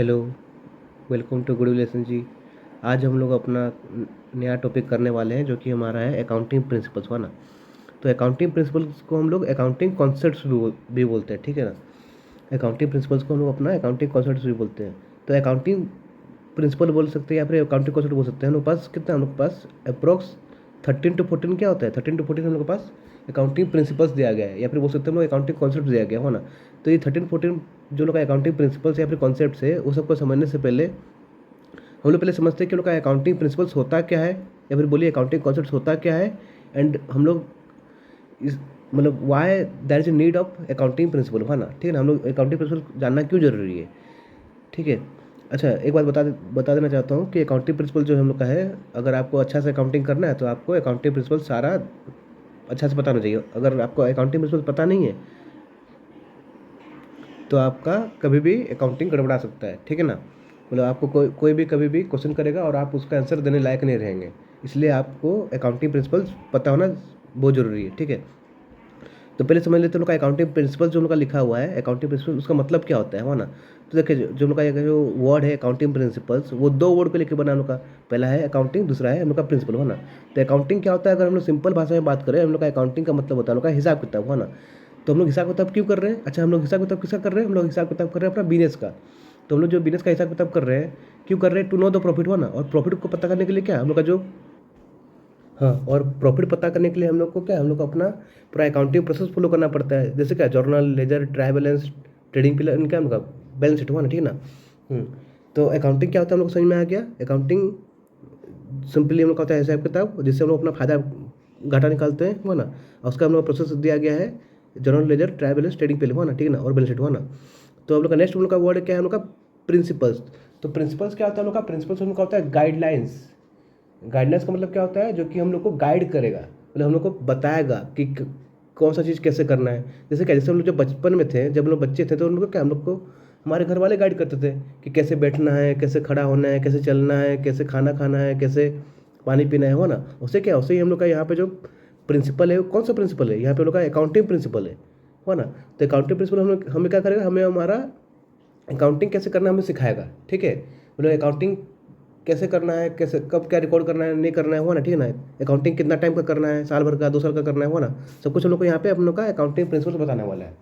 Hello, welcome to good relation ji. आज हम लोग अपना नया टॉपिक करने वाले हैं जो कि हमारा है अकाउंटिंग प्रिंसिपल्स का ना। तो अकाउंटिंग प्रिंसिपल्स को हम लोग अकाउंटिंग कॉन्सेप्ट्स भी बोलते हैं, ठीक है ना। अकाउंटिंग प्रिंसिपल्स को हम लोग अपना अकाउंटिंग कॉन्सेप्ट्स भी बोलते हैं। तो अकाउंटिंग प्रिंसिपल बोल सकते हैं या फिर अकाउंटिंग कॉन्सेप्ट बोल सकते हैं। हम लोग पास कितना, हम लोग पास अप्रोक्स 13 to 14 क्या होता है, 13 to 14 हम लोग के पास अकाउंटिंग प्रिंसिपल्स दिया गया है, या फिर बोल सकते हैं हम लोग अकाउंटिंग कॉन्सेप्ट दिया गया हो ना। तो ये 13-14 जो लोग अकाउंटिंग प्रिंसिपल्स या फिर कॉन्सेप्ट्स है, वो सबको समझने से पहले हम लोग पहले समझते हैं कि हम लोग का अकाउंटिंग प्रिंसिपल्स होता क्या है, या फिर बोलिए अकाउंटिंग कॉन्सेप्ट्स होता क्या है। एंड हम लोग इस मतलब why there is a need of accounting principle, है ना, ठीक है ना। हम लोग अकाउंटिंग प्रिंसिपल जानना क्यों ज़रूरी है, ठीक है। अच्छा, एक बात बता देना चाहता हूँ कि अकाउंटिंग प्रिंसिपल जो हम लोग का है, अगर आपको अच्छा से अकाउंटिंग करना है तो आपको अकाउंटिंग प्रिंसिपल सारा अच्छा से पता होना चाहिए। अगर आपको अकाउंटिंग प्रिंसिपल पता नहीं है तो आपका कभी भी अकाउंटिंग गड़बड़ा सकता है, ठीक है ना। मतलब आपको कोई भी कभी भी क्वेश्चन करेगा और आप उसका आंसर देने लायक नहीं रहेंगे। इसलिए आपको अकाउंटिंग प्रिंसिपल्स पता होना बहुत ज़रूरी है, ठीक है। तो पहले समझ लेते हैं उनका अकाउंटिंग प्रिंसिपल जो उनका लिखा हुआ है, अकाउंटिंग प्रिंसिपल उसका मतलब क्या होता है ना। तो देखिए, जो उनका जो वर्ड है अकाउंटिंग प्रिंसिपल्स, वो दो वर्ड को लेकर बना उनका। पहला है अकाउंटिंग, दूसरा है उनका प्रिंसिपल, है ना। तो अकाउंटिंग क्या होता है, अगर हम लोग सिंपल भाषा में बात करें, हम लोग का अकाउंटिंग का मतलब होता है उनका हिसाब किताब, है ना। तो हम लोग हिसाब किताब क्यों कर रहे हैं, अच्छा हम लोग हिसाब किताब किसका कर रहे हैं, हम लोग हिसाब किताब कर रहे हैं अपना बिजनेस का। तो हम लोग जो बिजनेस का हिसाब किताब कर रहे हैं, क्यों कर रहे हैं, टू नो द प्रॉफिट, हो ना। और प्रॉफिट को पता करने के लिए क्या हम लोग का जो, हाँ, और प्रॉफिट पता करने के लिए हम लोग को क्या, हम लोग को अपना पूरा अकाउंटिंग प्रोसेस फॉलो करना पड़ता है। जैसे क्या, journal, ledger, trial balance, trading plan, इनका हम लोग बैलेंस शीट हुआ ना, ठीक है ना। हम्म, तो अकाउंटिंग क्या होता है हम लोग को समझ में आ गया। अकाउंटिंग सिंपली हम लोग का होता है हिसाब किताब, जिससे हम लोग अपना फायदा घाटा निकालते हैं, हुआ ना। और उसका हम लोग प्रोसेस दिया गया है, journal, ledger, trial balance, trading plan, हुआ ना, ठीक है ना, और बैलेंस शीट, हुआ ना। तो हम लोग का नेक्स्ट हम लोग का वर्ड क्या है, हम लोग का प्रिंसिपल्स। तो प्रिंसिपल्स क्या होता है हम लोग का, प्रिंसिपल्स हम लोग का होता है गाइडलाइंस। गाइडलाइंस का मतलब क्या होता है, जो कि हम लोग को गाइड करेगा, मतलब हम लोग को बताएगा कि कौन सा चीज़ कैसे करना है। जैसे क्या, जैसे हम लोग जब बचपन में थे, जब हम लोग बच्चे थे, तो उन लोग को क्या, हम लोग को हमारे घर वाले गाइड करते थे कि कैसे बैठना है, कैसे खड़ा होना है, कैसे चलना है, कैसे खाना खाना है, कैसे पानी पीना है, हो ना। उससे क्या, उससे ही हम लोग का यहाँ पे जो प्रिंसिपल है, वो कौन सा प्रिंसिपल है, यहाँ पे हम लोग का अकाउंटिंग प्रिंसिपल है, हो ना। तो अकाउंटिंग प्रिंसिपल हम लोग हमें क्या करेगा, हमें हमारा अकाउंटिंग कैसे करना हमें सिखाएगा, ठीक है। मतलब अकाउंटिंग कैसे करना है, कैसे कब क्या रिकॉर्ड करना है, नहीं करना है, हुआ ना, ठीक है ना। अकाउंटिंग कितना टाइम का करना है, साल भर का, 2 साल का करना है, हुआ ना। सब कुछ हम लोग को यहाँ पे हम लोग का अकाउंटिंग प्रिंसिपल्स बताने वाला है,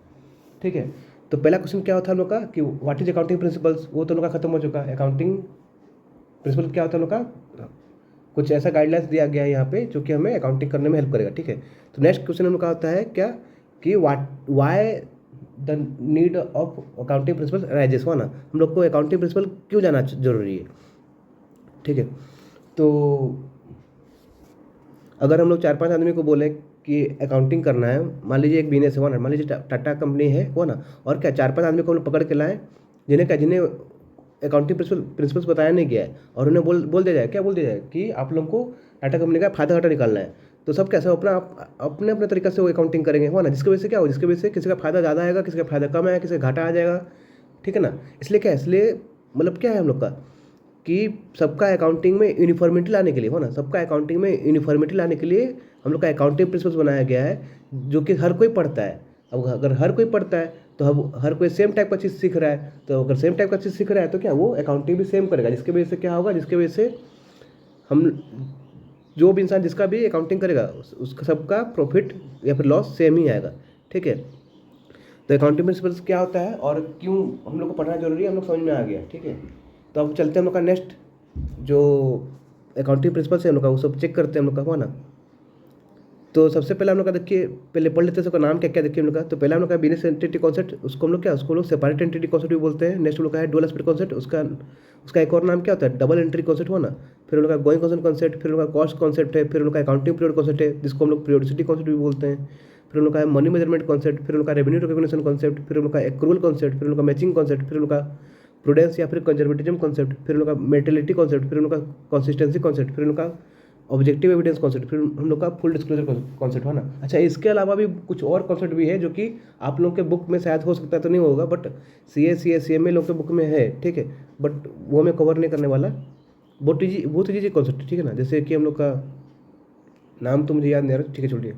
ठीक है। तो पहला क्वेश्चन क्या होता है हम लोग का कि व्हाट इज अकाउंटिंग प्रिंसिपल्स, वो तो हम लोग का खत्म हो चुका है। अकाउंटिंग प्रिंसिपल क्या होता है हम लोग का, कुछ ऐसा गाइडलाइंस दिया गया है यहाँ पे जो कि हमें अकाउंटिंग करने में हेल्प करेगा, ठीक है। तो नेक्स्ट क्वेश्चन हम लोग का होता है क्या, कि why the need of accounting principal rises, हुआ ना। हम लोग को अकाउंटिंग प्रिंसिपल क्यों जाना जरूरी है, ठीक है। तो अगर हम लोग 4-5 आदमी को बोले कि अकाउंटिंग करना है, मान लीजिए एक बिजनेस है ना, मान लीजिए टाटा कंपनी है, वो ना। और क्या, 4-5 आदमी को हम लोग पकड़ के लाएं, जिन्हें अकाउंटिंग प्रिंसिपल्स बताया नहीं गया है, और उन्हें बोल दिया जाए, क्या बोल दिया जाए कि आप लोगों को टाटा कंपनी का फायदा घाटा निकालना है। तो सब कैसे अपने अपने तरीके से वो अकाउंटिंग करेंगे, हो ना। जिसकी वजह से क्या हो, जिसकी वजह से किसी का फायदा ज़्यादा आएगा, किसी का फायदा कम आएगा, किसी का घाटा आ जाएगा, ठीक है ना। इसलिए क्या है, इसलिए मतलब क्या है हम लोग का, कि सबका अकाउंटिंग में यूनिफॉर्मिटी लाने के लिए, हो ना, सबका अकाउंटिंग में यूनिफॉर्मिटी लाने के लिए हम लोग का अकाउंटिंग प्रिंसिपल्स बनाया गया है, जो कि हर कोई पढ़ता है। अब अगर हर कोई पढ़ता है तो अब हर कोई सेम टाइप का चीज़ सीख रहा है, तो अगर सेम टाइप का चीज़ सीख रहा है तो क्या, वो अकाउंटिंग भी सेम करेगा। जिसकी वजह से क्या होगा, जिसकी वजह से हम, जो भी इंसान जिसका भी अकाउंटिंग करेगा, उसका सबका प्रॉफिट या फिर लॉस सेम ही आएगा, ठीक है। तो अकाउंटिंग प्रिंसिपल्स क्या होता है और क्यों हम लोग को पढ़ना जरूरी है, हम लोग समझ में आ गया, ठीक है। तो अब चलते हैं हम लोग का नेक्स्ट जो अकाउंटिंग प्रिंसिपल्स है हम लोग का, वो सब चेक करते हैं हम लोग का, हुआ ना। तो सबसे पहले हम लोग का देखिए, पहले पढ़ लेते हैं उसका नाम क्या क्या, देखिए हम लोग का। तो पहला हम लोग का बिजनेस एंटिटी कॉन्सेप्ट, उसको हम लोग क्या, उसको लोग सेपरेट एंटिटी कॉन्सेप्ट भी बोलते हैं। नेक्स्ट हम लोग का है डुअल एस्पेक्ट कॉन्सेप्ट, उसका उसका एक और नाम क्या होता है, डबल एंट्री कॉन्सेप्ट, हुआ ना। फिर हम लोग का गोइंग कंसर्न कॉन्सेप्ट, फिर हम लोग का कॉस्ट कॉन्सेप्ट है, फिर हम लोग का अकाउंटिंग पीरियड कॉन्सेप्ट है, जिसको हम लोग पीरियोडिसिटी कॉन्सेप्ट भी बोलते हैं। फिर हम लोग का मनी मेजरमेंट कॉन्सेप्ट, फिर हम लोग का रेवेन्यू रिकॉग्निशन कॉन्सेप्ट, फिर हम लोग का एक्रूवल कॉन्सेप्ट, फिर हम लोग का मैचिंग कॉन्सेप्ट, फिर हम लोग का प्रूडेंस या फिर कंजर्वेटिज्म कॉन्सेप्ट, फिर हम लोग का मेटेलिटी कॉन्सेप्ट, फिर हम लोग का कंसिस्टेंसी कॉन्सेप्ट, फिर हम लोग का ऑब्जेक्टिव एविडेंस कॉन्सेप्ट, फिर हम लोग का फुल डिस्क्लोजर कॉन्सेप्ट, है ना। अच्छा, इसके अलावा भी कुछ और कॉन्सेप्ट भी है जो कि आप लोग के बुक में शायद हो सकता है, तो नहीं होगा, बट CA CA CMA लोग के बुक में है, ठीक है। बट वो मैं कवर नहीं करने वाला। बहुत इजी कॉन्सेप्ट, ठीक है ना। जैसे कि हम लोग का नाम तो मुझे याद नहीं आ रहा, ठीक है, छोड़िए।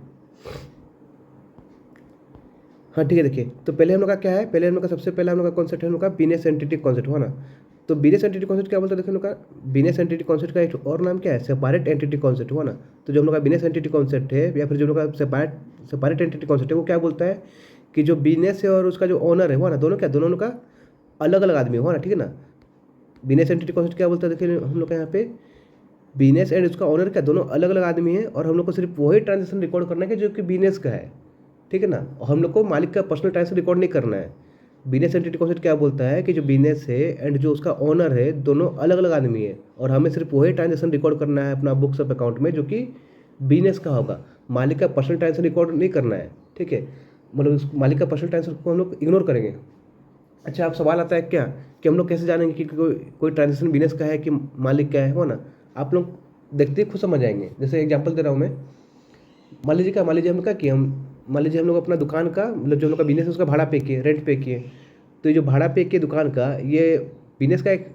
हाँ, ठीक है, देखिए। तो पहले हम लोग का क्या है, पहले हम लोग का सबसे पहले हम लोग का कॉन्सेप्ट है हम लोग का बिजनेस एंटिटी कॉन्सेप्ट, है ना। तो बिजनेस एंटिटी कॉन्सेप्ट क्या बोलते हैं, देखिए हम लोग का बिजनेस एंटिटी कॉन्सेप्ट का एक और नाम क्या है, सेपरेट एंटिटी कॉन्सेप्ट हुआ ना। तो जो हम लोग का बिजनेस एंटिटी कॉन्सेप्ट है या फिर जो हम लोग का सेपरेट एंटिटी कॉन्सेप्ट है, वो क्या बोलता है कि जो बिजनेस है और उसका जो ओनर है हुआ ना, दोनों क्या, दोनों का अलग अलग आदमी हुआ ना, ठीक है ना। बिजनेस एंटिटी कॉन्सेप्ट क्या बोलता है, देखिए हम लोग का यहाँ पे बिजनेस एंड उसका ओनर क्या, दोनों अलग अलग आदमी हैं और हम लोग को सिर्फ वही ट्रांजेक्शन रिकॉर्ड करना है जो कि बिजनेस का है, ठीक है ना। और हम लोग को मालिक का पर्सनल ट्रांजेक्शन रिकॉर्ड नहीं करना है। बिजनेस एंटिटी कॉन्सेप्ट क्या बोलता है कि जो बिजनेस है एंड जो उसका ओनर है, दोनों अलग अलग आदमी है और हमें सिर्फ वही ट्रांजेक्शन रिकॉर्ड करना है अपना बुक्स ऑफ अकाउंट में जो कि बिजनेस का होगा। मालिक का पर्सनल ट्रांजेक्शन रिकॉर्ड नहीं करना है, ठीक है। मतलब मालिक का पर्सनल ट्रांजेक्शन को हम लोग इग्नोर करेंगे। अच्छा, अब सवाल आता है क्या कि हम लोग कैसे जानेंगे कि कोई ट्रांजेक्शन बिजनेस का है कि मालिक का है, हो ना। आप लोग देखते ही खुद समझ आएंगे। जैसे एग्जांपल दे रहा हूँ मैं, मान लीजिए हम क्या किए, हम मान लीजिए हम लोग अपना दुकान का, मतलब जो हम लोग का बिजनेस है उसका भाड़ा पे किए, रेंट पे किए। तो ये जो भाड़ा पे किए दुकान का, ये बिजनेस का एक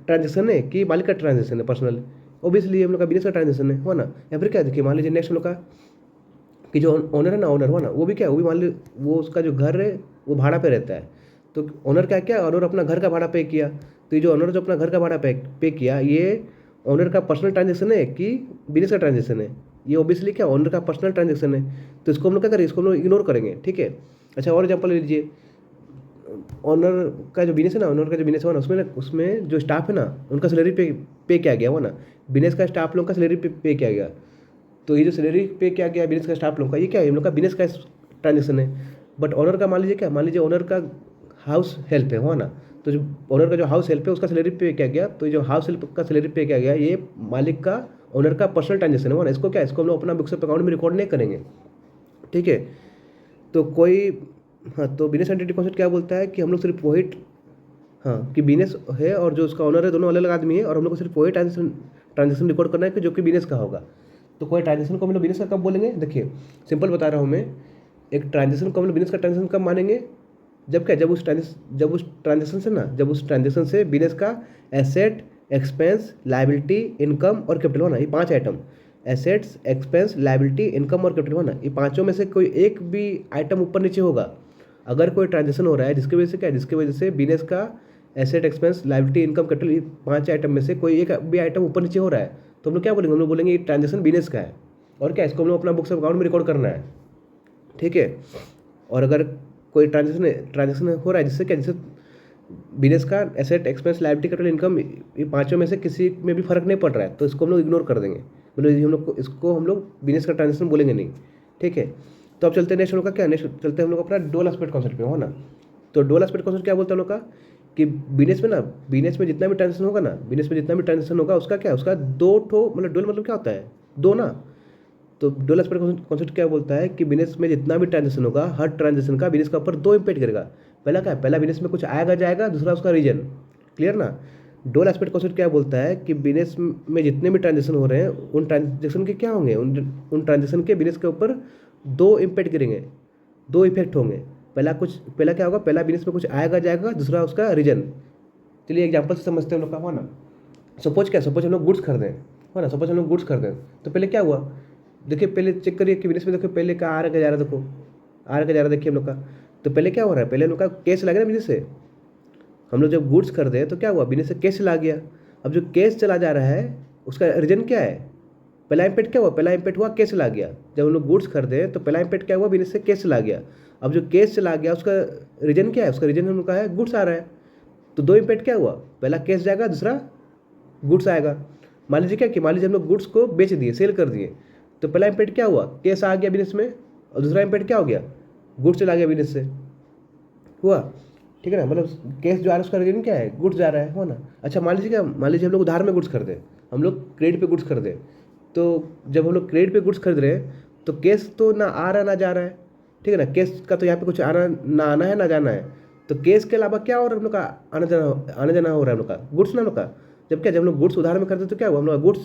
ट्रांजेक्शन है कि मालिक का ट्रांजेक्शन है पर्सनल। ओबियसली हम लोग का बिजनेस का ट्रांजेक्शन है, हो ना। या फिर क्या, देखिए मान लीजिए नेक्स्ट हम लोग का कि जो ओनर है ना, ओनर हुआ ना, वो भी क्या, वो भी मान लीजिए वो उसका जो घर है वो भाड़ा पे रहता है। तो ओनर क्या क्या, ओनर अपना घर का भाड़ा पे किया। तो ये जो ओनर जो अपना घर का भाड़ा पे किया, ये ओनर का पर्सनल ट्रांजेक्शन है कि बिजनेस का ट्रांजेक्शन है। ये ओबियसली क्या, ओनर का पर्सनल ट्रांजेक्शन है। तो इसको हम लोग क्या करेंगे, इसको हम लोग इग्नोर करेंगे, ठीक है। अच्छा, और एग्जाम्पल लीजिए, ओनर का जो बिजनेस है ना, ओनर का जो बिजनेस हुआ ना, उसमें जो स्टाफ है ना, उनका सैलरी पे किया गया हुआ ना। बिजनेस का स्टाफ लोग का सैलरी पे किया गया। तो ये जो सैलरी पे किया गया बिजनेस का स्टाफ लोग का, ये क्या है, हम लोग का बिजनेस का ट्रांजेक्शन है। बट ओनर का मान लीजिए क्या, मान लीजिए ओनर का हाउस हेल्प है, हुआ ना। तो जो ओनर का जो हाउस हेल्प है उसका सैलरी पे किया गया। तो जो हाउस हेल्प का सैलरी पे किया गया, ये मालिक का, ओनर का पर्सनल ट्रांजेक्शन है, हुआ ना। इसको क्या, इसको हम लोग अपना बुक्स ऑफ अकाउंट में रिकॉर्ड नहीं करेंगे, ठीक है। तो कोई, हाँ, तो बिजनेस एंटिटी कॉन्सेप्ट क्या बोलता है कि हम लोग सिर्फ वही, हाँ, कि बिजनेस है और जो उसका ओनर है दोनों अलग अलग आदमी है और हम लोग को सिर्फ वही ट्रांजेक्शन रिकॉर्ड करना है कि जो कि बिजनेस का होगा। तो कोई ट्रांजेक्शन को हम लोग बिजनेस का कब बोलेंगे, देखिए सिंपल बता रहा हूँ मैं। एक ट्रांजेक्शन को हम लोग बिजनेस का ट्रांजेक्शन कब मानेंगे, जब क्या, जब उस ट्रांजेक्शन से ना, जब उस ट्रांजेक्शन से बिजनेस का एसेट, एक्सपेंस, लायबिलिटी, इनकम और कैपिटल होना, ये 5 item, assets, expense, liability, income और कैपिटल होना, ये पांचों में से कोई एक भी आइटम ऊपर नीचे होगा। अगर कोई ट्रांजेक्शन हो रहा है जिसकी वजह से क्या, जिसकी वजह से बिजनेस का asset, expense, liability, income, capital, ये 5 आइटम में से कोई एक भी आइटम ऊपर नीचे हो रहा है, तो हम लोग क्या बोलेंगे, हम लोग बोलेंगे ये ट्रांजेक्शन बिजनेस का है। और क्या, इसको हम लोग अपना बुक्स ऑफ अकाउंट में रिकॉर्ड करना है, ठीक है। और अगर कोई ट्रांजेक्शन हो रहा है जिससे क्या, जिससे बिजनेस का asset, expense, liability, capital, income, ये पांचों में से किसी में भी फर्क नहीं पड़ रहा है, तो इसको हम लोग इग्नोर कर देंगे। मतलब हम लोग को, इसको हम लोग बिजनेस का ट्रांजेक्शन बोलेंगे नहीं, ठीक है। तो अब चलते हैं नेक्स्ट हम लोग का क्या, नेक्स्ट चलते हैं हम लोग अपना डुअल एस्पेक्ट कॉन्सेप्ट पे, हो ना। तो डुअल एस्पेक्ट कॉन्सेप्ट क्या बोलते हैं हम लोग का कि बिजनेस में ना, बिजनेस में जितना भी ट्रांजेक्शन होगा ना, बिजनेस में जितना भी ट्रांजेक्शन होगा उसका क्या, उसका दो ठो, मतलब डुअल मतलब क्या होता है, दो ना। तो डुअल एस्पेक्ट कॉन्सेप्ट क्या बोलता है कि बिजनेस में जितना भी ट्रांजेक्शन होगा, हर ट्रांजेक्शन का बिजनेस के ऊपर दो इम्पैक्ट करेगा। पहला क्या है, पहला बिजनेस में कुछ आएगा जाएगा, दूसरा उसका रीजन, क्लियर ना। डुअल एस्पेक्ट कॉन्सेप्ट क्या बोलता है कि बिजनेस में जितने भी ट्रांजेक्शन हो रहे हैं, उन ट्रांजेक्शन के क्या होंगे, उन ट्रांजेक्शन के बिजनेस के ऊपर दो इम्पैक्ट गिरेंगे, दो इफेक्ट होंगे। पहला क्या होगा, पहला बिजनेस में कुछ आएगा जाएगा, दूसरा उसका रीजन। चलिए एग्जाम्पल से समझते हैं हम लोग का, हुआ ना। सपोज हम लोग गुड्स खरीदें, हो ना, सपोज हम लोग गुड्स खरीदें, तो पहले क्या हुआ, देखिए पहले चेक करिए कि बिजनेस में, देखो पहले का आ रहा जा रहा, देखो आ रहा जा रहा, देखिए हम लोग का। तो पहले क्या हो रहा है, पहले हम लोग का कैश लगे ना बिजनेस से। हम लोग जब गुड्स खरीदे हैं तो क्या हुआ, बिजनेस से कैश चला गया। अब जो कैश चला जा रहा है उसका रीजन क्या है, पहला इम्पैक्ट क्या हुआ, पहला इम्पैक्ट हुआ कैश चला गया। जब हम लोग गुड्स खरीदे तो पहला इम्पैक्ट क्या हुआ, बिजनेस से कैश चला गया। अब जो कैश चला गया उसका रीजन क्या है, उसका रीजन हम लोग का है गुड्स आ रहा है। तो दो इम्पैक्ट क्या हुआ, पहला कैश जाएगा, दूसरा गुड्स आएगा। मान लीजिए क्या कि मान लीजिए हम लोग गुड्स को बेच दिए, सेल कर दिए, तो पहला इम्पैक्ट क्या हुआ, कैश आ गया बिजनेस में, और दूसरा इम्पैक्ट क्या हो गया, गुड्स चला गया बिजनेस से, हुआ, ठीक है ना। मतलब कैश जो आ रहा है उसका रीजन क्या है, गुड्स जा रहा है, हो ना। अच्छा, मान लीजिए क्या, मान लीजिए हम लोग उधार में गुड्स खरीदे, हम लोग क्रेडिट पे गुड्स खरीदे। तो जब हम लोग क्रेडिट पे गुड्स खरीद रहे हैं तो कैश तो ना आ रहा ना जा रहा है, ठीक है ना। कैश का तो यहाँ पे कुछ आना ना आना है ना जाना है। तो कैश के अलावा क्या हो रहा है हम लोग का, आना जाना हो रहा है हम लोग का, गुड्स ना हम लोग का। जब क्या, जब हम लोग गुड्स उधार में खरीदते तो क्या हुआ, हम लोग का गुड्स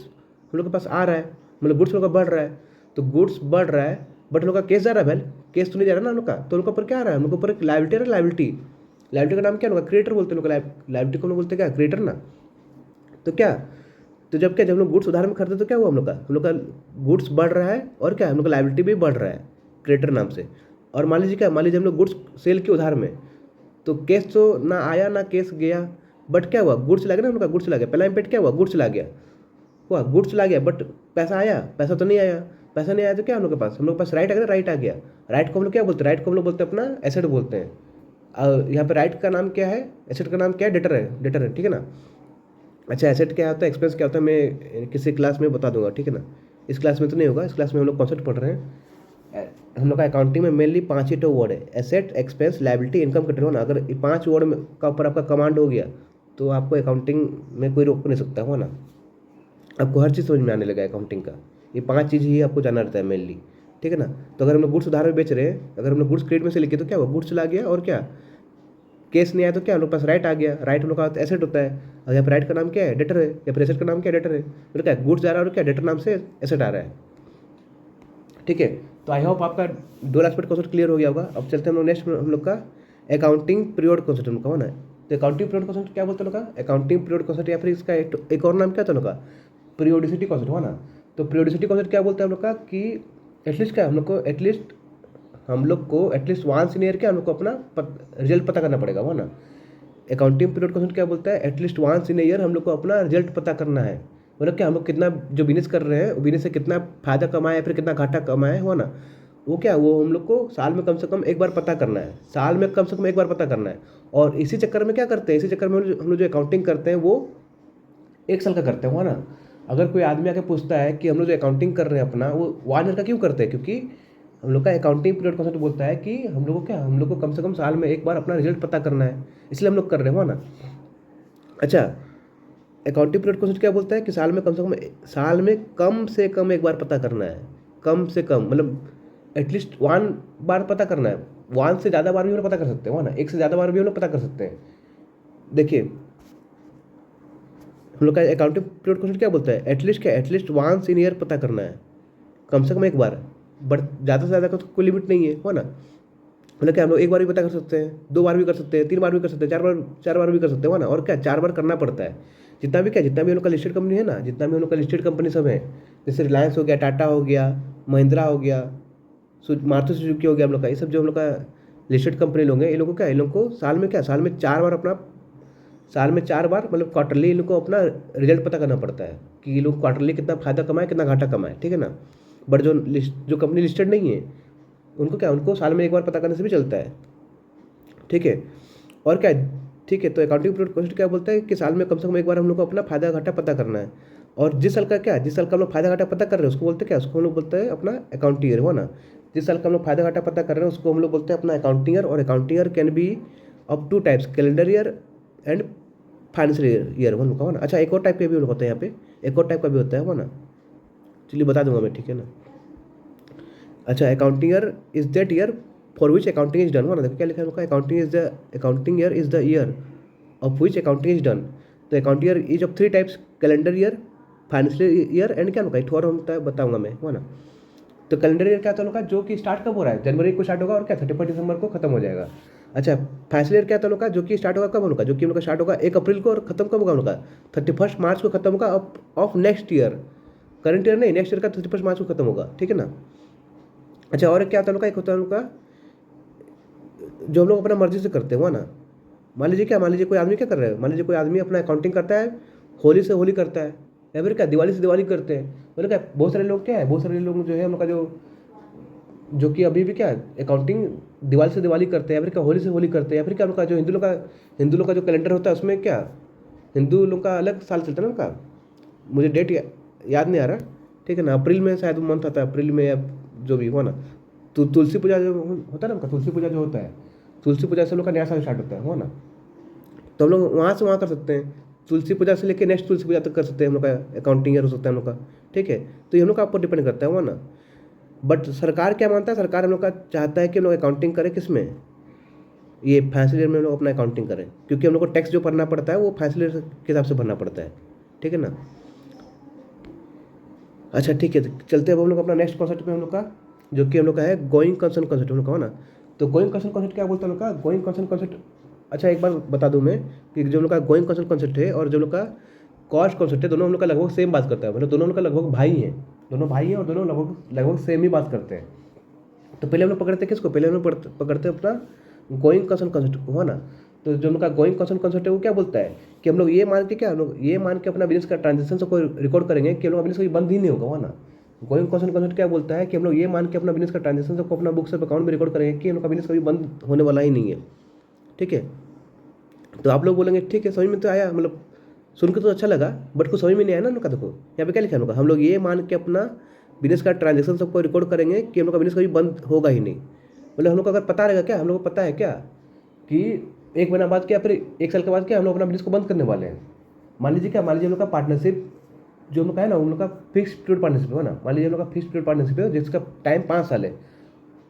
हम लोग के पास आ रहा है, मतलब गुड्स हम लोग का बढ़ रहा है। तो गुड्स बढ़ रहा है बट हम लोग का कैश जा रहा है, भाई कैश तो नहीं जा रहा ना हम लोग का। तो उनके ऊपर क्या आ रहा है, हम लोग के ऊपर एक लायबिलिटी है, लायबिलिटी, लायबिलिटी का नाम क्या होगा, क्रेडिटर बोलते हैं लोग, लायबिलिटी को हम लोग बोलते हैं क्या, क्रेडिटर ना। तो क्या, तो जब क्या, जब हम लोग गुड्स उधार में खरीदते तो क्या हुआ, हम लोग का गुड्स बढ़ रहा है और क्या, हम लोग का लायबिलिटी भी बढ़ रहा है क्रेडिटर नाम से। और मान लीजिए क्या, मान लीजिए हम लोग गुड्स सेल किए उधार में, तो कैश तो ना आया ना कैश गया, बट क्या हुआ, गुड्स चला गया ना, हम लोग का गुड्स चला गया। पहला इम्पैक्ट क्या हुआ, गुड्स चला गया, हुआ गुड्स चला गया, बट पैसा आया, पैसा तो नहीं आया। पैसा नहीं आया तो क्या हम लोग के पास, हम लोग के पास राइट आ गया, राइट आ गया। राइट को हम लोग क्या बोलते हैं, राइट को हम लोग बोलते हैं अपना एसेट बोलते हैं। यहाँ पे राइट का नाम क्या है, एसेट का नाम क्या है, डेटर है, डेटर है, ठीक है ना। अच्छा, एसेट क्या होता है, एक्सपेंस क्या होता है, मैं किसी क्लास में बता दूंगा, ठीक है ना। इस क्लास में तो नहीं होगा, इस क्लास में हम लोग कॉन्सेप्ट पढ़ रहे हैं। हम लोग का अकाउंटिंग में मेनली 5 ही तो वर्ड है, asset, expense, liability, income, credit, हो ना। अगर ये 5 वर्ड में का ऊपर आपका कमांड हो गया तो आपको अकाउंटिंग में कोई रोक नहीं सकता, हो ना। आपको हर चीज़ समझ में आने लगा अकाउंटिंग का। ये 5 चीज़ ही आपको जानना रहता है मेनली, ठीक है ना। तो अगर हम लोग गुड्स उधार में बेच रहे हैं, अगर हम लोग गुड्स क्रेडिट में से लिखे तो क्या हुआ, गुड्स चला गया, और क्या केस नहीं आया तो क्या हम लोग पास राइट आ गया। राइट हम लोग का एसेट होता है, और यहाँ पर राइट का नाम क्या है, डेटर है, या फिर एसेट का नाम क्या है, डेटर है। तो क्या गुड्स जा रहा है और क्या डेटर नाम से एसेट आ रहा है, ठीक है। तो आई होप आपका 2 लास्ट कॉन्सेप्ट क्लियर हो गया होगा। अब चलते हैं हम लोग नेक्स्ट, हम लोग का अकाउंटिंग पीरियड कॉन्सेप्ट हम लोग का, हो ना। तो अकाउंटिंग पीरियड कॉन्सेप्ट क्या बोलते हैं लोग का, अकाउंटिंग पीरियड कॉन्सेप्ट, या फिर इसका एक और नाम क्या था लोग का, पीरियोडिसिटी कॉन्सेप्ट, हो ना। तो पीरियोडिसिटी कॉन्सेप्ट क्या बोलते हैं हम लोग का, कि एटलीस्ट क्या हम लोग को एटलीस्ट वंस इन ईयर क्या हम लोग को अपना रिजल्ट पता करना पड़ेगा, हो ना। अकाउंटिंग पीरियड कॉन्सेप्ट क्या बोलता है, एटलीस्ट वंस इन ईयर हम लोग को अपना रिजल्ट पता करना है। मतलब क्या हम लोग कितना जो बिजनेस कर रहे हैं, बिजनेस से कितना फायदा कमाए या फिर कितना घाटा कमाए, हो ना। वो क्या, वो हम लोग को साल में कम से कम एक बार पता करना है, साल में कम से कम एक बार पता करना है। और इसी चक्कर में क्या करते हैं, इसी चक्कर में हम लोग जो अकाउंटिंग करते हैं वो 1 साल का करते हैं, हो ना। अगर कोई आदमी आके पूछता है कि हम लोग जो अकाउंटिंग कर रहे हैं अपना, वो 1 ईयर का क्यों करते हैं, क्योंकि हम लोग का अकाउंटिंग पीरियड कॉन्सेप्ट बोलता है कि हम लोग को क्या, हम लोग को कम से कम साल में एक बार अपना रिजल्ट पता करना है, इसलिए हम लोग कर रहे हैं, हो ना। अच्छा, अकाउंटिंग पीरियड कॉन्सेप्ट क्या बोलता है कि साल में कम से कम एक बार पता करना है। कम से कम मतलब एटलीस्ट 1 बार पता करना है। 1 से ज़्यादा बार भी हम लोग पता कर सकते हैं, हो ना। 1 से ज़्यादा बार भी हम लोग पता कर सकते हैं। देखिए हम लोग का अकाउंटिंग पीरियड कॉन्सेप्ट क्या बोलता है, एटलीस्ट क्या, एटलीस्ट वंस इन ईयर पता करना है, कम से कम एक बार। बट ज़्यादा से ज़्यादा का तो कोई लिमिट नहीं है, हो ना। मतलब क्या हम लोग 1 बार भी पता कर सकते हैं, 2 बार भी कर सकते हैं, 3 बार भी कर सकते हैं, 4 बार भी कर सकते हैं, हो ना। और क्या 4 बार करना पड़ता है। जितना भी हम लोग का लिस्टेड कंपनी है ना, जितना भी हम लोग का लिस्टेड कंपनी सब है, जैसे रिलायंस हो गया, टाटा हो गया, महिंद्रा हो गया, मारुति सुजुकी हो गया, हम लोग का ये सब जो हम लोग का लिस्टेड कंपनी लोग हैं, ये लोग को क्या, इन लोग को साल में क्या, साल में 4 बार मतलब क्वार्टरली इन लोग को अपना रिजल्ट पता करना पड़ता है कि ये लोग क्वार्टरली कितना फायदा कमाए, कितना घाटा कमाए, ठीक है ना। बट जो कंपनी लिस्टेड नहीं है उनको क्या, उनको साल में एक बार पता करने से भी चलता है, ठीक है। और क्या, ठीक है। तो अकाउंटिंग पीरियड कॉन्सेप्ट क्या बोलता है कि साल में कम से कम एक बार हम लोग को अपना फायदा घाटा पता करना है। और जिस साल का हम लोग फायदा घाटा पता कर रहे हैं उसको बोलते हैं क्या, उसको हम लोग बोलते हैं अपना अकाउंटिंग ईयर, हो ना। जिस साल का हम लोग फायदा घाटा पता कर रहे हैं उसको हम लोग बोलते हैं अपना अकाउंटिंग ईयर। और accounting year can be of 2 types, calendar year and financial year, हो ना। अच्छा, एक और टाइप के भी होता है यहाँ पे, एक और टाइप का भी होता है, हो ना। चलिए बता दूंगा मैं, ठीक है ना। अच्छा, accounting year is that year for which accounting is done, हो ना। देखो क्या लिखा है उनका, accounting year is the year of which accounting is done. तो accounting year is of 3 types, calendar year, financial year and क्या होगा, एक और होता है बताऊंगा मैं, हो ना। तो कैलेंडर ईयर क्या होता है, जो कि स्टार्ट कब हो रहा है, जनवरी को स्टार्ट होगा और क्या 31 दिसंबर को खत्म हो जाएगा। अच्छा, फाइनेंशियल ईयर क्या होता है, जो कि स्टार्ट होगा कब होगा, जो कि उनका स्टार्ट होगा 1 अप्रैल को और खत्म कब होगा उनका 31 मार्च को खत्म होगा of next year. Current year नहीं, नेक्स्ट ईयर का 31 मार्च को खत्म होगा, ठीक है ना। अच्छा, और क्या होता है उनका, एक होता है उनका जो हम लोग अपना मर्जी से करते हो ना। मान लीजिए कोई आदमी क्या कर रहा है, मान लीजिए कोई आदमी अपना अकाउंटिंग करता है, होली से होली करता है, या फिर क्या दिवाली से दिवाली करते हैं। मतलब क्या बहुत सारे लोग क्या है, बहुत सारे लोग जो है हम लोग का जो कि अभी भी क्या अकाउंटिंग दिवाली से दिवाली करते हैं, या फिर क्या होली से होली करते हैं, या फिर क्या उनका जो हिंदू लोग का जो कैलेंडर होता है उसमें क्या हिंदू लोग का अलग साल चलता है ना उनका, मुझे डेट याद नहीं आ रहा, ठीक है ना। अप्रैल में शायद मंथ आता है, अप्रैल में या जो भी हो ना। तो तुलसी पूजा जो होता है ना उनका, तुलसी पूजा जो होता है, तुलसी पूजा से हम लोग का नया साल स्टार्ट होता है, हो ना। तो हम लोग वहाँ से वहाँ कर सकते हैं, तुलसी पूजा से लेकर नेक्स्ट तुलसी पूजा तक कर सकते हैं हम लोग का अकाउंटिंग ईयर हो सकता है हम लोग का, ठीक है। तो ये हम लोग का ऊपर डिपेंड करता है, वो ना। बट सरकार क्या मानता है, सरकार हम लोग का चाहता है कि हम लोग अकाउंटिंग करें किस में, ये फाइनेंशियल ईयर में हम लोग अपना अकाउंटिंग करें, क्योंकि हम लोग को टैक्स जो भरना पड़ता है वो फाइनेंशियल ईयर के हिसाब से भरना पड़ता है, ठीक है ना। अच्छा ठीक है, तो चलते हैं अब हम लोग अपना नेक्स्ट कॉन्सेप्ट पे हम लोग का, जो कि हम लोग का है गोइंग कंसर्न कॉन्सेप्ट हम लोग का, हो ना। तो गोइंग कंसर्न कॉन्सेप्ट क्या बोलता है हम लोग का, गोइंग कंसर्न कॉन्सेप्ट। अच्छा, एक बार बता दूं मैं कि जो हम लोग का गोइंग कंसर्न कॉन्सेप्ट है और जो हम लोग का कॉस्ट कॉन्सेप्ट है, दोनों हम लोग का लगभग सेम बात करता है, मतलब दोनों हम लोग का लगभग भाई हैं, दोनों भाई हैं और दोनों लगभग सेम ही बात करते हैं। तो पहले हम लोग पकड़ते हैं किसको, पहले हम लोग पकड़ते हैं अपना गोइंग कंसर्न कॉन्सेप्ट को, हो ना। तो जो उनका गोइंग क्वेश्चन कॉन्सेप्ट है वो क्या बोलता है कि हम लोग ये मान के क्या, हम लोग ये मान के अपना बिजनेस का ट्रांजेक्शन को रिकॉर्ड करेंगे कि हम लोग बिजनेस कभी बंद ही नहीं होगा, है ना। गोइंग क्वेश्चन कॉन्सेप्ट क्या बोलता है कि हम लोग ये मान के अपना बिजनेस का ट्रांजेक्शन को अपना बुक्स ऑफ अकाउंट में रिकॉर्ड करेंगे कि हम लोग का बिजनेस कभी बंद होने वाला ही नहीं है, ठीक है। तो आप लोग बोलेंगे ठीक है, समझ में तो आया, मतलब सुन के तो अच्छा लगा, बट कुछ समझ में नहीं आया ना उनका। देखो यहाँ पे क्या लिखा है उनका, हम लोग ये मान के अपना बिजनेस का ट्रांजेक्शन सबको रिकॉर्ड करेंगे कि हम लोग का बिजनेस कभी बंद होगा ही नहीं। मतलब हम लोग को अगर पता रहेगा क्या, हम लोग को पता है क्या कि 1 महीना बाद क्या, फिर 1 साल के बाद क्या हम लोग अपना बिजनेस को बंद करने वाले हैं। मान लीजिए क्या, मान लीजिए हम लोग का पार्टनरशिप जो हम लोग का है ना, उन लोग का फिक्स पीरियड पार्टनरशिप है ना। मान लीजिए हम लोग का फिक्स पीरियड पार्टनरशिप है जिसका टाइम 5 साल है,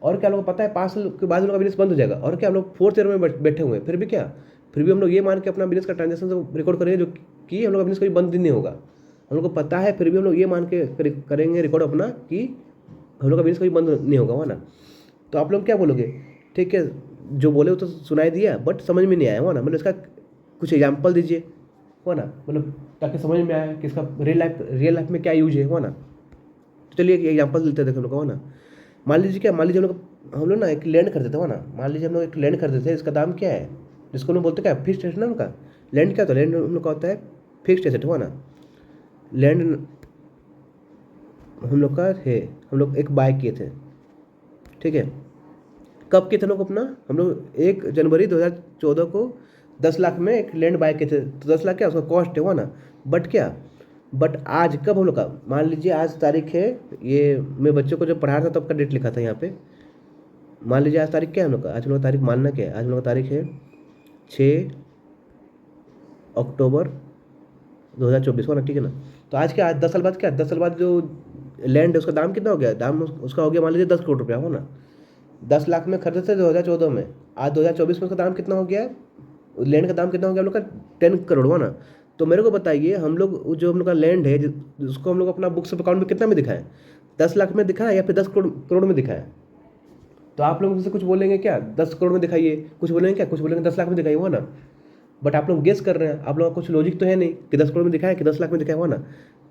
और क्या हम लोग को पता है 5 साल के बाद हम लोग का बिजनेस बंद हो जाएगा, और क्या हम लोग 4th ईयर में बैठे हुए हैं, फिर भी क्या, फिर भी हम लोग ये मान के अपना बिजनेस का ट्रांजेक्शन रिकॉर्ड करेंगे जो कि हम लोग का बिजनेस कभी बंद ही नहीं होगा। हम लोग को पता है, फिर भी हम लोग ये मान के करेंगे रिकॉर्ड अपना कि हम लोग का बिजनेस कभी बंद नहीं होगा, है ना। तो आप लोग क्या बोलोगे, ठीक है, जो बोले वो तो सुनाई दिया बट समझ में नहीं आया, हो ना। मतलब इसका कुछ एग्जाम्पल दीजिए, हो ना, मतलब ताकि समझ में आए कि इसका रियल लाइफ में क्या यूज है, हो ना। तो चलिए एक एग्जाम्पल देते हैं, देखो हम लोग को, हो ना। मान लीजिए क्या, मान लीजिए हम लोग ना एक लैंड खरीदते थे, हो ना। मान लीजिए हम लोग एक लैंड खरीदते थे, इसका दाम क्या है, जिसको हम लोग बोलते हैं क्या, फिक्स्ड एसेट ना उनका। लैंड क्या होता है, लैंड हम लोग का होता है फिक्स्ड एसेट, हो ना। लैंड हम लोग का है, हम लोग एक बाय किए थे, ठीक है। कब किए थे लोग अपना, हम लोग 1 जनवरी 2014 को 10 लाख में एक लैंड बाय किए थे। तो 10 लाख क्या उसका कॉस्ट है, वो ना। बट क्या, बट आज कब हम लोग का, मान लीजिए आज तारीख है, ये मैं बच्चों को जब पढ़ा रहा था तब का डेट लिखा था यहाँ पे। मान लीजिए आज तारीख क्या है हम लोग का, आज हम लोग का तारीख मानना क्या है, आज हम लोग का तारीख है 6 अक्टूबर 2024 हो ना, ठीक है ना। तो आज क्या, आज 10 साल बाद क्या, 10 साल बाद जो लैंड है उसका दाम कितना हो गया, दाम उसका हो गया मान लीजिए 10 करोड़ रुपया, हो ना। 10 लाख में खरीदे थे 2014 में, आज 2024 में उसका दाम कितना हो गया है, लैंड का दाम कितना हो गया हम लोग का, 10 करोड़, हो ना। तो मेरे को बताइए, हम लोग जो हम लोग का लैंड है उसको हम लोग अपना बुक्स ऑफ अकाउंट में कितना में दिखाएं, 10 लाख में दिखाएं या फिर 10 करोड़ में दिखाएं। तो आप लोग मुझसे कुछ बोलेंगे क्या, 10 करोड़ में दिखाइए, कुछ बोलेंगे क्या, कुछ बोलेंगे 10 लाख में दिखाइए, हो ना। बट आप लोग गेस कर रहे हैं, आप लोगों का कुछ लॉजिक तो है नहीं कि 10 करोड़ में दिखाए कि 10 लाख में दिखाए, हो ना।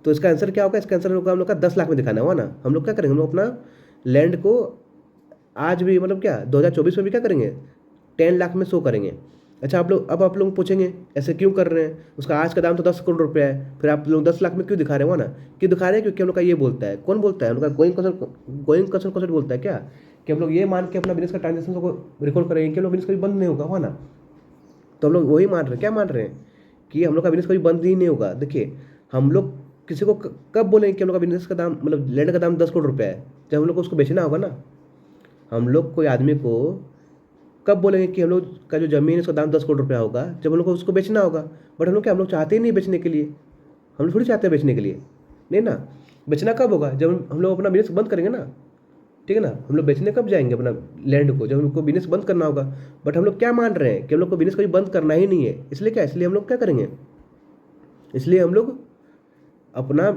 तो इसका आंसर क्या होगा, इसका आंसर होगा हम लोग का 10 लाख में दिखाना, हो ना। हम लोग क्या करेंगे, हम लोग अपना लैंड को आज भी, मतलब क्या 2024 में भी क्या करेंगे, 10 लाख में शो करेंगे। अच्छा आप लोग पूछेंगे ऐसे क्यों कर रहे हैं, उसका आज का दाम तो 10 करोड़ रुपया है, फिर आप लोग 10 लाख में क्यों दिखा रहे हो, ना। क्यों दिखा रहे हैं, क्योंकि हम लोग का ये बोलता है, कौन बोलता है, हम लोग का गोइंग कंसर्न बोलता है क्या, कि हम लोग ये मान के अपना बिजनेस का ट्रांजेक्शन को रिकॉर्ड करेंगे कि हम लोग बिजनेस कभी बंद नहीं होगा, है ना। तो हम लोग वही मान रहे हैं, क्या मान रहे हैं कि हम लोग का बिजनेस कभी बंद ही नहीं होगा। देखिए हम लोग किसी को कब बोलेंगे कि हम लोग का बिजनेस का दाम, मतलब लैंड का दाम 10 करोड़ रुपया है, जब हम लोग को उसको बेचना होगा ना। हम लोग कोई आदमी को कब बोलेंगे कि हम लोग का जो ज़मीन है उसका दाम 10 करोड़ रुपया होगा, जब हम लोग को उसको बेचना होगा। बट हम लोग क्या, हम लोग चाहते ही नहीं बेचने के लिए, हम लोग थोड़ी चाहते हैं बेचने के लिए, नहीं ना। बेचना कब होगा, जब हम लोग अपना बिजनेस बंद करेंगे ना, ठीक है ना। हम लोग बेचने कब जाएंगे अपना लैंड को, जब हमको बिजनेस बंद करना होगा। बट हम लोग क्या मान रहे हैं कि हम लोग को बिजनेस कभी बंद करना ही नहीं है, इसलिए क्या, इसलिए हम लोग क्या करेंगे, इसलिए हम लोग अपना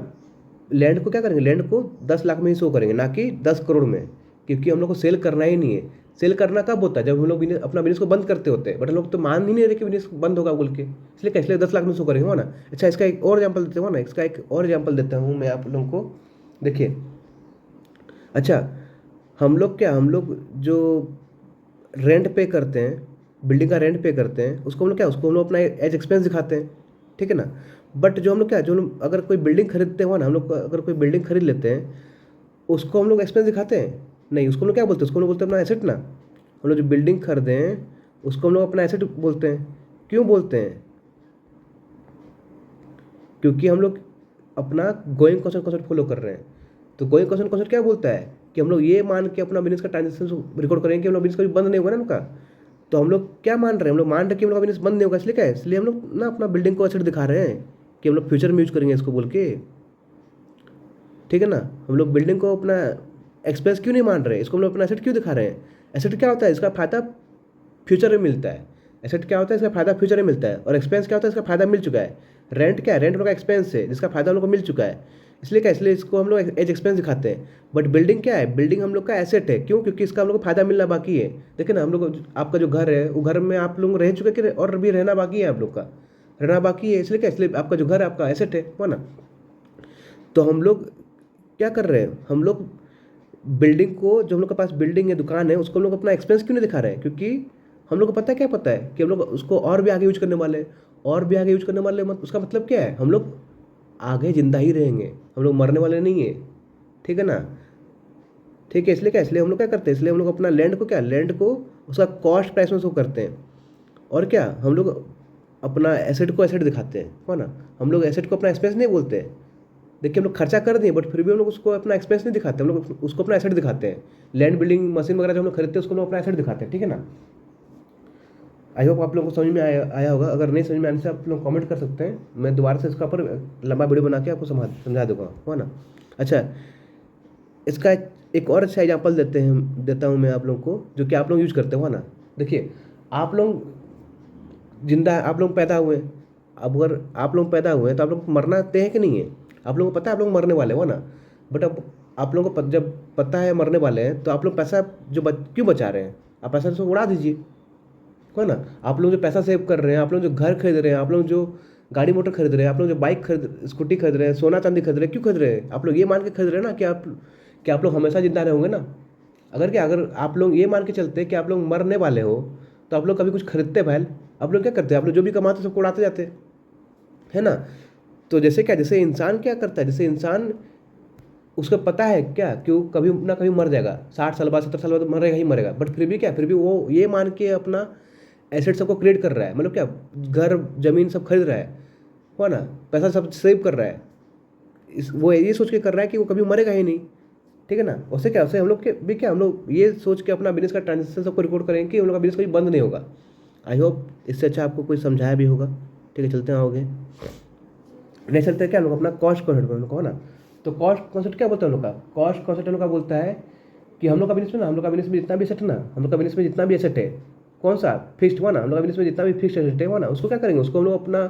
लैंड को क्या करेंगे, लैंड को 10 लाख में ही शो करेंगे, ना कि 10 करोड़ में। क्योंकि हम लोग को सेल करना ही नहीं है। सेल करना कब होता है, जब हम लोग अपना बिजनेस को बंद करते होते हैं, बट हम लोग तो मान ही नहीं रहे कि बिजनेस बंद होगा बोल के, इसलिए क्या, इसलिए 10 लाख में शो करेंगे, हो ना। अच्छा इसका एक और एग्जाम्पल देते हो ना, इसका एक और एग्जाम्पल देता हूँ मैं आप लोगों को, देखिए। अच्छा हम लोग क्या, हम लोग जो रेंट पे करते हैं, बिल्डिंग का रेंट पे करते हैं, उसको हम लोग क्या, उसको हम लोग अपना एज एक्सपेंस दिखाते हैं, ठीक है ना। बट जो हम लोग क्या, जो हम लोग अगर कोई बिल्डिंग खरीदते हो ना, हम लोग अगर कोई बिल्डिंग खरीद लेते हैं, उसको हम लोग एक्सपेंस दिखाते हैं, नहीं, उसको हम लोग क्या बोलते हैं, उसको हम लोग बोलते हैं अपना एसेट ना। हम लोग जो बिल्डिंग खरीदे हैं उसको हम लोग अपना एसेट बोलते हैं। क्यों बोलते हैं, क्योंकि हम लोग अपना गोइंग क्वेश्चन कॉन्सेप्ट फॉलो कर रहे हैं। तो गोइंग क्वेश्चन कॉन्सेप्ट क्या बोलता है कि हम लोग ये मान के अपना बिजनेस का ट्रांजेक्शन रिकॉर्ड करेंगे कि हम लोग बिजनेस कभी बंद नहीं होगा ना उनका। तो हम लोग क्या मान रहे हैं, हम लोग मान रहे हैं कि हम लोग का बिजनेस बंद नहीं होगा, इसलिए क्या है, इसलिए हम लोग ना अपना बिल्डिंग को एसेट दिखा रहे हैं कि हम लोग फ्यूचर में यूज करेंगे इसको बोल के, ठीक है ना। हम लोग बिल्डिंग को अपना एक्सपेंस क्यों नहीं मान रहे, इसको हम लोग अपना एसेट क्यों दिखा रहे हैं। एसेट क्या होता है, इसका फायदा फ्यूचर में मिलता है। एसेट क्या होता है, इसका फायदा फ्यूचर में मिलता है। और एक्सपेंस क्या होता है, इसका फायदा मिल चुका है। रेंट क्या है, रेंट हम लोग का एक्सपेंस है जिसका फायदा हम लोग को मिल चुका है, इसलिए क्या, इसलिए इसको हम लोग एज एक्सपेंस दिखाते हैं। बट बिल्डिंग क्या है, बिल्डिंग हम लोग का एसेट है, क्यों, क्योंकि इसका हम लोग को फायदा मिलना बाकी है। देखिए ना, हम लोग आपका जो घर है वो घर में आप लोग रह चुके कि और भी रहना बाकी है, आप लोग का रहना बाकी है, इसलिए क्या, इसलिए आपका जो घर है आपका एसेट है ना। तो हम लोग क्या कर रहे हैं, हम लोग बिल्डिंग को, जो हम लोग के पास बिल्डिंग है, दुकान है, उसको हम लोग अपना एक्सपेंस क्यों नहीं दिखा रहे हैं, क्योंकि हम लोग को पता है, क्या पता है कि हम लोग उसको और भी आगे यूज करने वाले हैं, और भी आगे यूज करने वाले हैं। उसका मतलब क्या है, हम लोग आगे जिंदा ही रहेंगे, हम लोग मरने वाले नहीं है, ठीक है ना। ठीक है, इसलिए क्या, इसलिए हम लोग क्या करते हैं, इसलिए हम लोग अपना लैंड को क्या, लैंड को उसका कॉस्ट प्राइस में शो करते हैं। और क्या, हम लोग अपना एसेट को एसेट दिखाते हैं, है ना। हम लोग एसेट को अपना एक्सपेंस नहीं बोलते हैं। देखिए हम लोग खर्चा कर दिए, बट फिर भी हम लोग उसको अपना एक्सपेंस नहीं दिखाते, हम लोग उसको अपना एसेट दिखाते हैं। लैंड, बिल्डिंग, मशीन वगैरह जो हम लोग खरीदते हैं उसको हम लोग अपना एसेट दिखाते हैं, ठीक है ना। आई होप आप लोगों को समझ में आया होगा। अगर नहीं समझ में आने से आप लोग कमेंट कर सकते हैं, मैं दोबारा से इसका ऊपर लंबा वीडियो बना के आपको समझा दूंगा, है ना। अच्छा, इसका एक और अच्छा एग्जाम्पल देता हूँ मैं आप लोग को, जो कि आप लोग यूज करते हो, है ना। देखिए, आप लोग जिंदा, आप लोग पैदा हुए, अब अगर आप लोग पैदा हुए हैं तो आप लोग मरना तय है कि नहीं है। आप लोगों को पता है आप लोग मरने वाले हो ना। बट अब आप लोगों को जब पता है मरने वाले हैं, तो आप लोग पैसा जो क्यों बचा रहे हैं, आप पैसा तो उड़ा दीजिए, है ना। आप लोग जो पैसा सेव कर रहे हैं, आप लोग जो घर खरीद रहे हैं, आप लोग जो गाड़ी मोटर खरीद रहे हैं, आप लोग जो बाइक स्कूटी खरीद रहे हैं, सोना चांदी खरीद रहे हैं, क्यों खरीद रहे हैं, आप लोग ये मान के खरीद रहे हैं ना कि आप लोग हमेशा जिंदा रहेंगे ना। अगर आप लोग ये मान के चलते कि आप लोग मरने वाले हो, तो आप लोग कभी कुछ खरीदते भाई, आप लोग क्या करते हैं, आप लोग जो भी कमाते सबको उड़ाते जाते, है ना। तो जैसे क्या, जैसे इंसान क्या करता है, जैसे इंसान, उसको पता है क्या कि वो कभी ना कभी मर जाएगा, 60 साल बाद 70 साल बाद मरेगा ही मरेगा, बट फिर भी क्या, फिर भी वो ये मान के अपना एसेट सबको क्रिएट कर रहा है, मतलब क्या, घर जमीन सब खरीद रहा है ना, पैसा सब सेव कर रहा है। वो ये सोच के कर रहा है कि वो कभी मरेगा ही नहीं, ठीक है ना। उससे क्या, उससे हम लोग के भी क्या, हम लोग ये सोच के अपना बिजनेस का ट्रांजेक्शन सबको रिकॉर्ड करेंगे कि हम लोग का बिजनेस कभी बंद नहीं होगा। आई होप इससे अच्छा आपको कोई समझाया भी होगा। ठीक है, चलते हैं आगे। नहीं चलते क्या, हम लोग अपना कॉस्ट कॉन्सेप्ट हम लोग को, है ना। तो कॉस्ट कॉन्सेप्ट क्या बोलता है हम लोग का, कॉस्ट कॉन्सेप्ट हम लोग का बोलता है कि हम लोग का बिजनेस में ना, हम लोग का बिजनेस में जितना भी एसेट है ना, हम लोग का बिजनेस में जितना भी एसेट है, कौन सा फिक्स्ड हुआ ना, हम लोग का बिजनेस में जितना भी फिक्स्ड एसेट है ना, उसको क्या करेंगे, उसको हम लोग अपना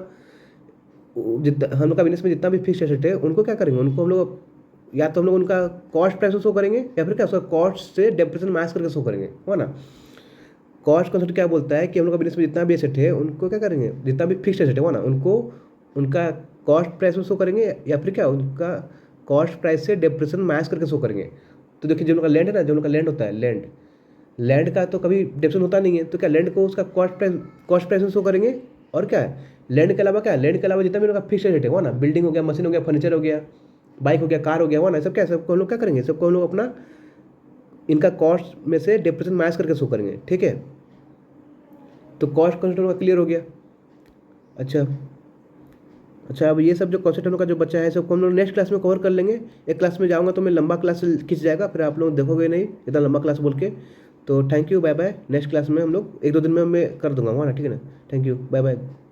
जितना, हम लोग का बिजनेस में जितना भी फिक्स्ड एसेट है उनको क्या करेंगे, उनको हम लोग या तो हम लोग उनका कॉस्ट प्राइस शो करेंगे, या फिर क्या उसका कॉस्ट से डेप्रिसिएशन माइनस करके शो करेंगे, है ना। कॉस्ट कॉन्सेप्ट क्या बोलता है कि हम लोग का बिजनेस में जितना भी एसेट है उनको क्या करेंगे, जितना भी फिक्स्ड एसेट है ना, उनको उनका कॉस्ट प्राइस में शो करेंगे, या फिर क्या उनका कॉस्ट प्राइस से डेप्रिसिएशन माइनस करके शो करेंगे। तो देखिए, जो उनका लैंड है ना, जो उनका लैंड होता है, लैंड का तो कभी डेप्रिसिएशन होता नहीं है, तो क्या लैंड को उसका कॉस्ट प्राइस में शो करेंगे। और क्या है, लैंड के अलावा क्या, लैंड के अलावा जितना भी उनका फिक्स्ड एसेट है ना, बिल्डिंग हो गया, मशीन हो गया, फर्नीचर हो गया, बाइक हो गया, कार हो गया, वो ना, सब क्या, सबको हम लोग क्या करेंगे, सबको हम लोग अपना इनका कॉस्ट में से डेप्रिसिएशन माइनस करके शो करेंगे, ठीक है। तो कॉस्ट कॉन्सेप्ट का क्लियर हो गया। अच्छा, अब ये सब जो कॉन्सेप्ट हम लोग का जो बचा है, सबको हम लोग नेक्स्ट क्लास में कवर कर लेंगे। एक क्लास में जाऊँगा तो मैं लंबा क्लास खींच जाएगा, फिर आप लोग देखोगे नहीं इतना लंबा क्लास बोल के। तो thank you, bye bye. Next class में हम लोग 1-2 दिन में मैं कर दूंगा, वहाँ ना, ठीक है ना। Thank you, bye bye.